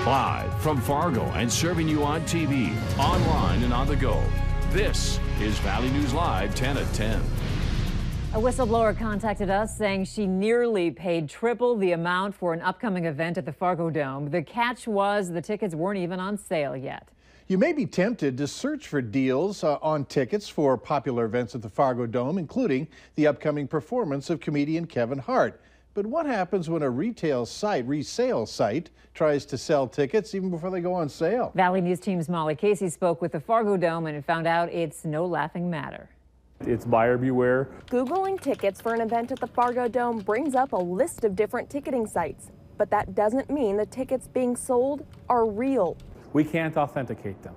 Live from Fargo and serving you on TV, online, and on the go. This is Valley News Live 10 at 10. A whistleblower contacted us saying she nearly paid triple the amount for an upcoming event at the Fargo Dome. The catch was the tickets weren't even on sale yet. You may be tempted to search for deals on tickets for popular events at the Fargo Dome, including the upcoming performance of comedian Kevin Hart. But what happens when a resale site, tries to sell tickets even before they go on sale? Valley News Team's Molly Casey spoke with the Fargo Dome and found out it's no laughing matter. It's buyer beware. Googling tickets for an event at the Fargo Dome brings up a list of different ticketing sites, but that doesn't mean the tickets being sold are real. We can't authenticate them.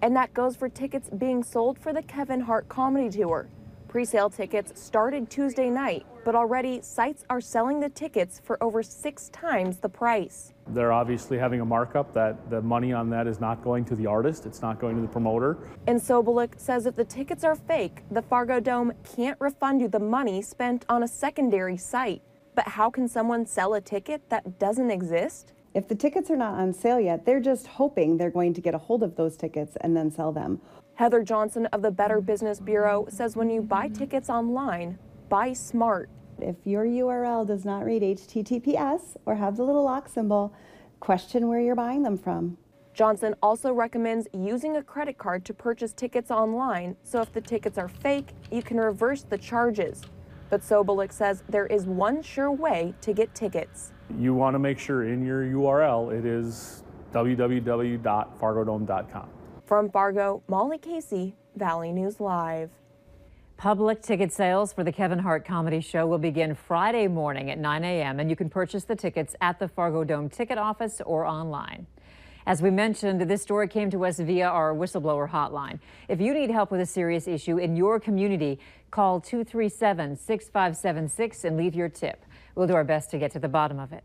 And that goes for tickets being sold for the Kevin Hart comedy tour. Pre-sale tickets started Tuesday night, but already sites are selling the tickets for over 6 times the price. They're obviously having a markup that the money on that is not going to the artist, it's not going to the promoter. And Sobolik says if the tickets are fake, the Fargo Dome can't refund you the money spent on a secondary site. But how can someone sell a ticket that doesn't exist? If the tickets are not on sale yet, they're just hoping they're going to get a hold of those tickets and then sell them. Heather Johnson of the Better Business Bureau says when you buy tickets online, buy smart. If your URL does not read HTTPS or have the little lock symbol, question where you're buying them from. Johnson also recommends using a credit card to purchase tickets online, so if the tickets are fake, you can reverse the charges. But Sobolik says there is one sure way to get tickets. You want to make sure in your URL it is www.fargodome.com. From Fargo, Molly Casey, Valley News Live. Public ticket sales for the Kevin Hart comedy show will begin Friday morning at 9 a.m. and you can purchase the tickets at the Fargo Dome ticket office or online. As we mentioned, this story came to us via our whistleblower hotline. If you need help with a serious issue in your community, call 237-6576 and leave your tip. We'll do our best to get to the bottom of it.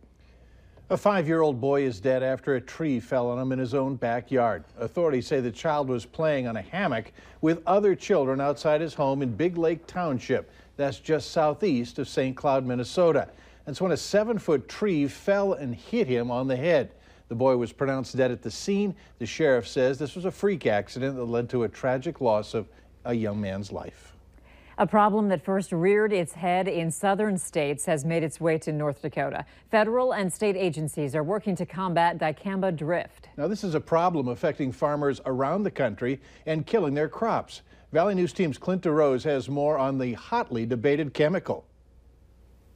A 5-year-old boy is dead after a tree fell on him in his own backyard. Authorities say the child was playing on a hammock with other children outside his home in Big Lake Township. That's just southeast of St. Cloud, Minnesota. That's when a 7-foot tree fell and hit him on the head. The boy was pronounced dead at the scene. The sheriff says this was a freak accident that led to a tragic loss of a young man's life. A problem that first reared its head in southern states has made its way to North Dakota. Federal and state agencies are working to combat dicamba drift. Now, this is a problem affecting farmers around the country and killing their crops. Valley News Team's Clint DeRose has more on the hotly debated chemical.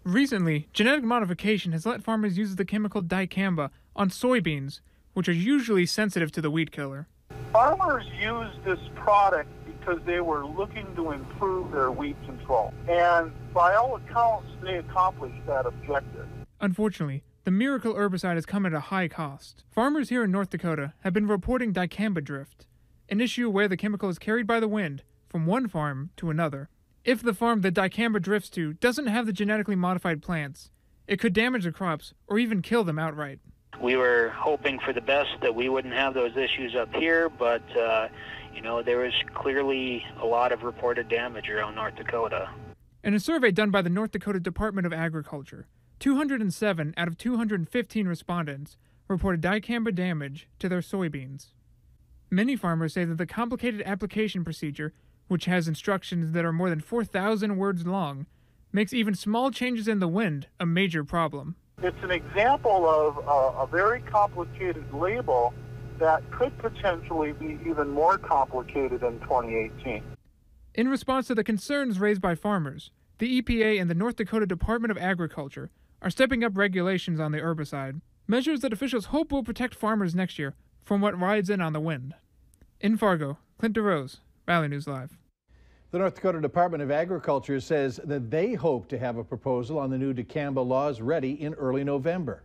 Recently, genetic modification has let farmers use the chemical dicamba on soybeans, which are usually sensitive to the weed killer. Farmers use this product because they were looking to improve their weed control. And by all accounts, they accomplished that objective. Unfortunately, the miracle herbicide has come at a high cost. Farmers here in North Dakota have been reporting dicamba drift, an issue where the chemical is carried by the wind from one farm to another. If the farm that dicamba drifts to doesn't have the genetically modified plants, it could damage the crops or even kill them outright. We were hoping for the best, that we wouldn't have those issues up here, but there was clearly a lot of reported damage around North Dakota. In a survey done by the North Dakota Department of Agriculture, 207 out of 215 respondents reported dicamba damage to their soybeans. Many farmers say that the complicated application procedure, which has instructions that are more than 4,000 words long, makes even small changes in the wind a major problem. It's an example of a very complicated label that could potentially be even more complicated in 2018. In response to the concerns raised by farmers, the EPA and the North Dakota Department of Agriculture are stepping up regulations on the herbicide, measures that officials hope will protect farmers next year from what rides in on the wind. In Fargo, Clint DeRose, Valley News Live. The North Dakota Department of Agriculture says that they hope to have a proposal on the new dicamba laws ready in early November.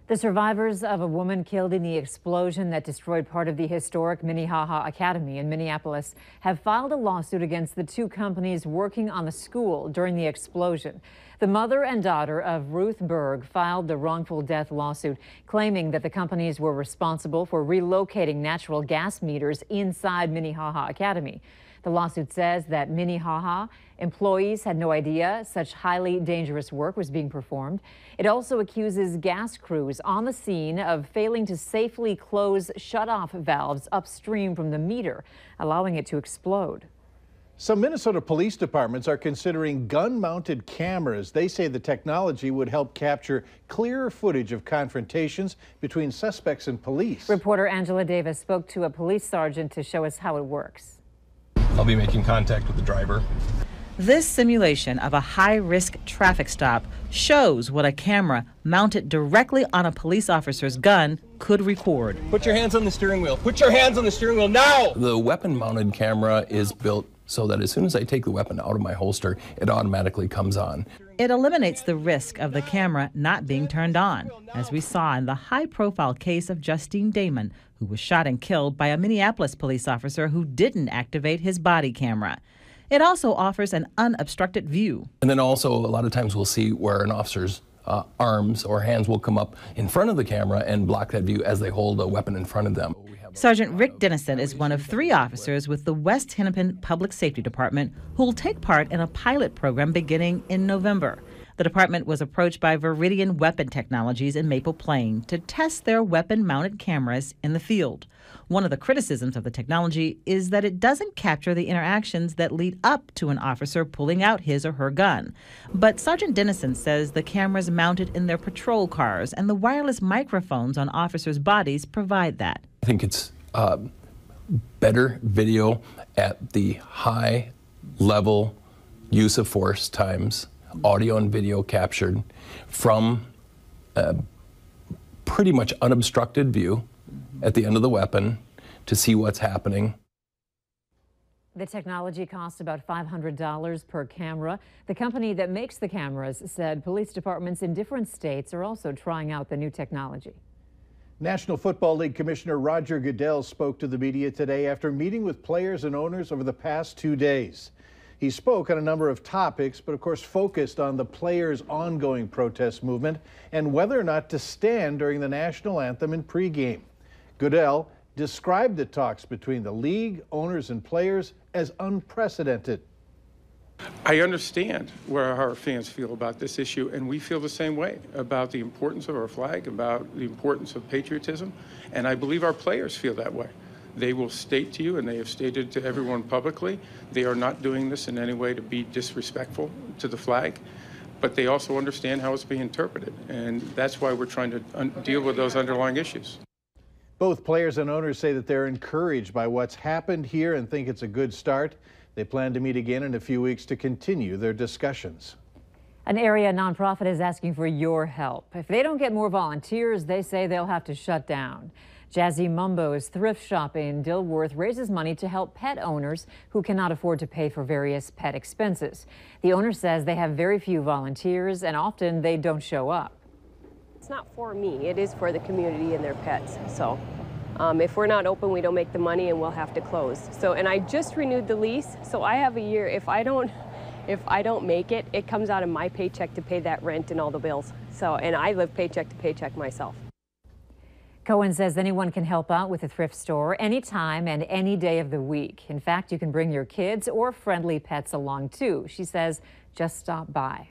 The survivors of a woman killed in the explosion that destroyed part of the historic Minnehaha Academy in Minneapolis have filed a lawsuit against the 2 companies working on the school during the explosion. The mother and daughter of Ruth Berg filed the wrongful death lawsuit, claiming that the companies were responsible for relocating natural gas meters inside Minnehaha Academy. The lawsuit says that Minnehaha employees had no idea such highly dangerous work was being performed. It also accuses gas crews on the scene of failing to safely close shutoff valves upstream from the meter, allowing it to explode. Some Minnesota police departments are considering gun-mounted cameras. They say the technology would help capture clearer footage of confrontations between suspects and police. Reporter Angela Davis spoke to a police sergeant to show us how it works. I'll be making contact with the driver. This simulation of a high-risk traffic stop shows what a camera mounted directly on a police officer's gun could record. Put your hands on the steering wheel. Put your hands on the steering wheel now! The weapon-mounted camera is built so that as soon as I take the weapon out of my holster, it automatically comes on. It eliminates the risk of the camera not being turned on, as we saw in the high-profile case of Justine Damon, who was shot and killed by a Minneapolis police officer who didn't activate his body camera. It also offers an unobstructed view. And then also, a lot of times we'll see where an officer's arms or hands will come up in front of the camera and block that view as they hold a weapon in front of them. Sergeant Rick Dennison is one of 3 officers with the West Hennepin Public Safety Department who will take part in a pilot program beginning in November. The department was approached by Veridian Weapon Technologies in Maple Plain to test their weapon-mounted cameras in the field. One of the criticisms of the technology is that it doesn't capture the interactions that lead up to an officer pulling out his or her gun. But Sergeant Dennison says the cameras mounted in their patrol cars and the wireless microphones on officers' bodies provide that. I think it's better video at the high level use of force times, audio and video captured from a pretty much unobstructed view at the end of the weapon to see what's happening. The technology costs about $500 per camera. The company that makes the cameras said police departments in different states are also trying out the new technology. National Football League Commissioner Roger Goodell spoke to the media today after meeting with players and owners over the past 2 days. He spoke on a number of topics, but of course focused on the players' ongoing protest movement and whether or not to stand during the national anthem and pregame. Goodell described the talks between the league, owners, and players as unprecedented. I understand where our fans feel about this issue, and we feel the same way about the importance of our flag, about the importance of patriotism, and I believe our players feel that way. They will state to you, and they have stated to everyone publicly, they are not doing this in any way to be disrespectful to the flag, but they also understand how it's being interpreted, and that's why we're trying to deal with those underlying issues. Both players and owners say that they're encouraged by what's happened here and think it's a good start. They plan to meet again in a few weeks to continue their discussions. An area nonprofit is asking for your help. If they don't get more volunteers, they say they'll have to shut down. Jazzy Mumbo's thrift shop in Dilworth raises money to help pet owners who cannot afford to pay for various pet expenses. The owner says they have very few volunteers and often they don't show up. It's not for me, it is for the community and their pets. So if we're not open, we don't make the money and we'll have to close. So, and I just renewed the lease, so I have a year. If I don't make it, it comes out of my paycheck to pay that rent and all the bills. So, and I live paycheck to paycheck myself. Cohen says anyone can help out with the thrift store anytime and any day of the week. In fact, you can bring your kids or friendly pets along too. She says just stop by.